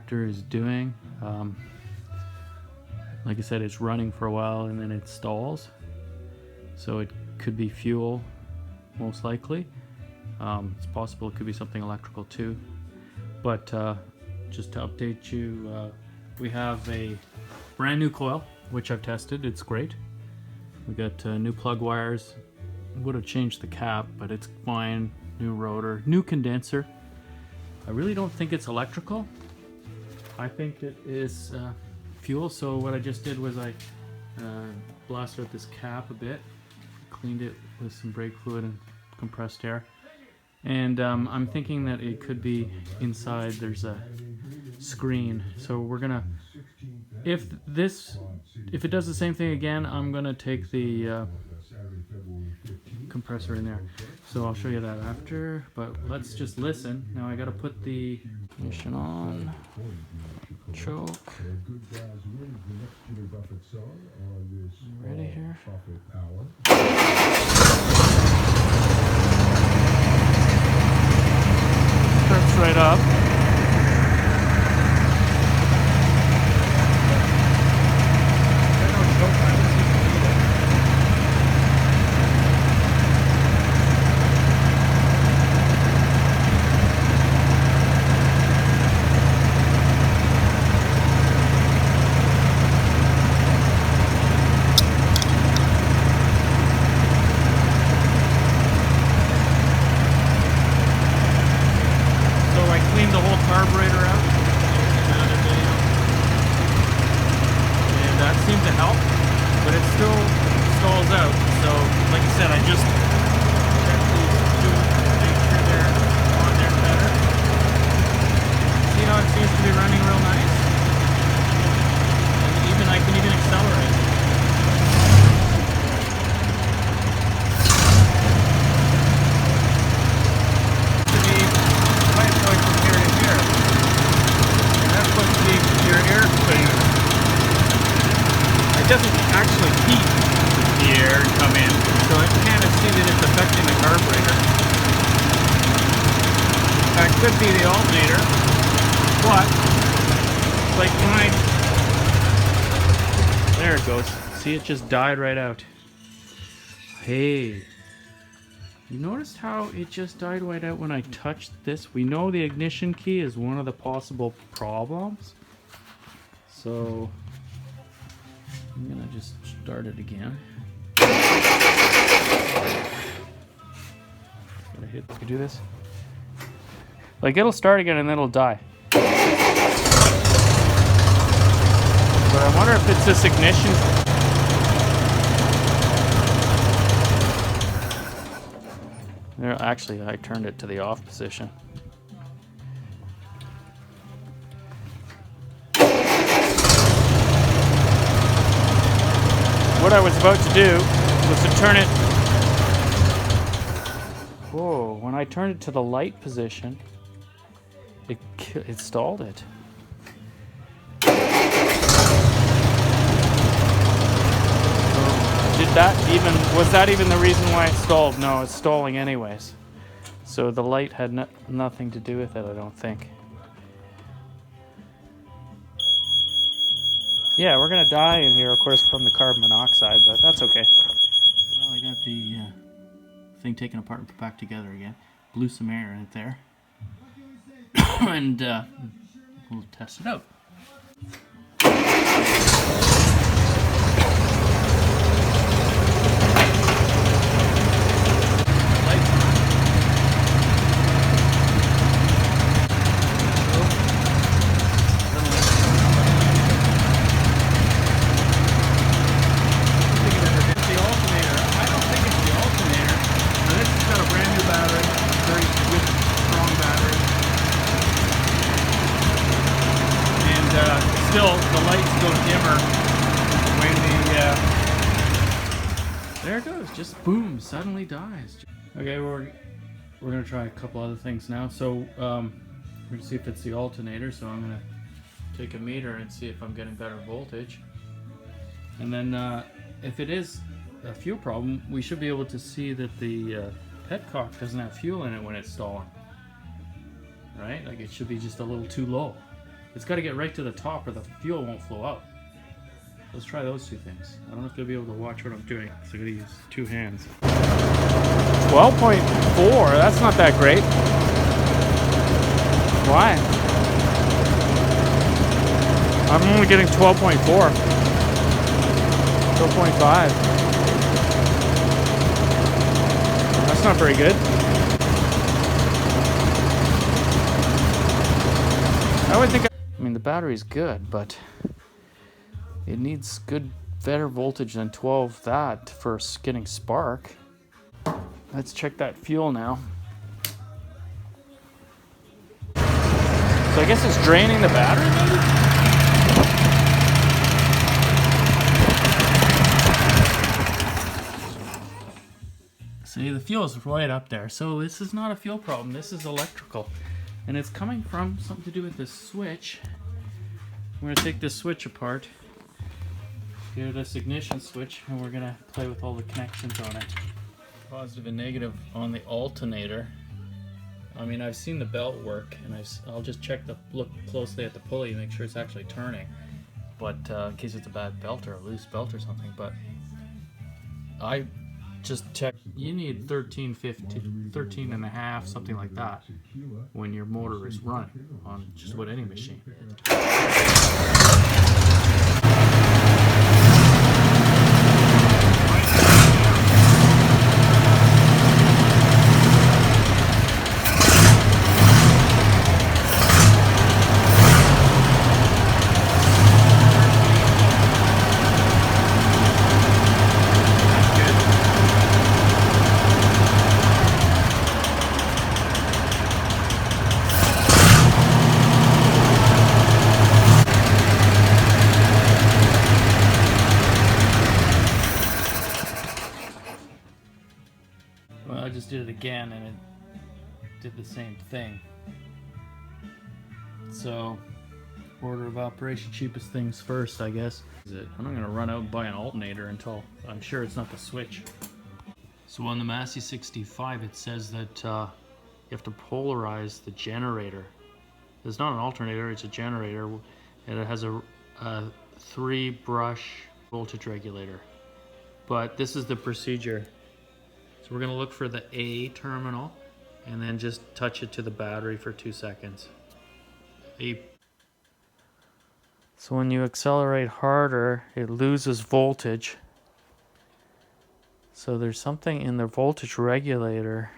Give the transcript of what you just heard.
reactor is doing. Like I said, it's running for a while and then it stalls. So it could be fuel, most likely. It's possible it could be something electrical too. But just to update you, we have a brand new coil, which I've tested. It's great. We got new plug wires. Would have changed the cap, but it's fine. New rotor, new condenser. I really don't think it's electrical. I think it is fuel. So what I just did was I blasted out this cap a bit, cleaned it with some brake fluid and compressed air. And I'm thinking that it could be inside. There's a screen. So we're gonna, if it does the same thing again, I'm gonna take the compressor in there. So I'll show you that after, but let's just listen. Now I gotta put the ignition on, choke. Ready here? Starts right up. The whole carburetor out in another video, and that seemed to help, but it still stalls out. So like I said, I just checked these two, make sure they're on there better. See how it seems to be running real nice, and I can even accelerate. It doesn't actually heat the air and come in, so I kind of see that it's affecting the carburetor. That could be the alternator, but like when there it goes. See, it just died right out. Hey, you noticed how it just died right out when I touched this? We know the ignition key is one of the possible problems, so I'm gonna just start it again. Gotta hit. You do this. Like it'll start again and then it'll die. But I wonder if it's this ignition. There, actually, I turned it to the off position. What I was about to do was to turn it. Whoa, when I turned it to the light position, it stalled it. Was that even the reason why it stalled? No, it's stalling anyways. So the light had nothing to do with it, I don't think. Yeah, we're gonna die in here, of course, from the carbon monoxide, but that's okay. Well, I got the thing taken apart and put back together again. Blew some air in it there. And we'll test it out. Still, the lights go dimmer when there it goes, just boom, suddenly dies. Okay, we're gonna try a couple other things now. So we're gonna see if it's the alternator. So I'm gonna take a meter and see if I'm getting better voltage. And then if it is a fuel problem, we should be able to see that the petcock doesn't have fuel in it when it's stalling. Right? Like it should be just a little too low. It's got to get right to the top or the fuel won't flow out. Let's try those two things. I don't know if you'll be able to watch what I'm doing, so I'm going to use two hands. 12.4, that's not that great. Why? I'm only getting 12.4. 12.5. That's not very good. I would think, I mean, the battery's good, but it needs better voltage than 12 that for getting spark. Let's check that fuel now. So I guess it's draining the battery, maybe? See, the fuel is right up there. So this is not a fuel problem. This is electrical. And it's coming from something to do with this switch. We're going to take this switch apart. Get this ignition switch, and we're going to play with all the connections on it. Positive and negative on the alternator. I mean, I've seen the belt work, and I'll just look closely at the pulley and make sure it's actually turning. But in case it's a bad belt or a loose belt or something. But I just checked. You need 13, 15, 13 and a half, something like that, when your motor is running on just about any machine. Well, I just did it again and it did the same thing. So, order of operation, cheapest things first, I guess. I'm not gonna run out and buy an alternator until I'm sure it's not the switch. So on the Massey 65, it says that you have to polarize the generator. It's not an alternator, it's a generator, and it has a 3-brush voltage regulator. But this is the procedure. So we're going to look for the A terminal and then just touch it to the battery for 2 seconds. So when you accelerate harder, it loses voltage. So there's something in the voltage regulator